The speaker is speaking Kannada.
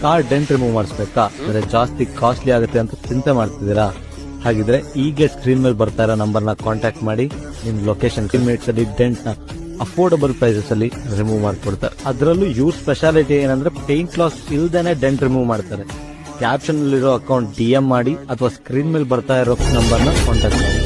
ಕಾರ್ ಡೆಂಟ್ ರಿಮೂವ್ ಮಾಡಿಸ್ಬೇಕಾ ಅಂದ್ರೆ ಜಾಸ್ತಿ ಕಾಸ್ಟ್ಲಿ ಆಗುತ್ತೆ ಅಂತ ಚಿಂತೆ ಮಾಡ್ತಿದ್ದೀರಾ? ಹಾಗಿದ್ರೆ ಈಗ ಸ್ಕ್ರೀನ್ ಮೇಲೆ ಬರ್ತಾ ಇರೋ ನಂಬರ್ ನ ಕಾಂಟ್ಯಾಕ್ಟ್ ಮಾಡಿ ನಿಮ್ ಲೊಕೇಶನ್ ಮಿನಿಟ್ಸ್ ಅಲ್ಲಿ ಡೆಂಟ್ ನ ಅಫೋರ್ಡಬಲ್ ಪ್ರೈಸಸ್ ಅಲ್ಲಿ ರಿಮೂವ್ ಮಾಡ್ಕೊಡ್ತಾರೆ. ಅದರಲ್ಲೂ ಇವ್ರ ಸ್ಪೆಷಾಲಿಟಿ ಏನಂದ್ರೆ ಪೇಂಟ್ ಲಾಸ್ ಇಲ್ದೇನೆ ಡೆಂಟ್ ರಿಮೂವ್ ಮಾಡ್ತಾರೆ. ಕ್ಯಾಪ್ಷನ್ ಅಲ್ಲಿರೋ ಅಕೌಂಟ್ DM ಮಾಡಿ ಅಥವಾ ಸ್ಕ್ರೀನ್ ಮೇಲೆ ಬರ್ತಾ ಇರೋ ನಂಬರ್ ನ ಕಾಂಟ್ಯಾಕ್ಟ್ ಮಾಡಿ.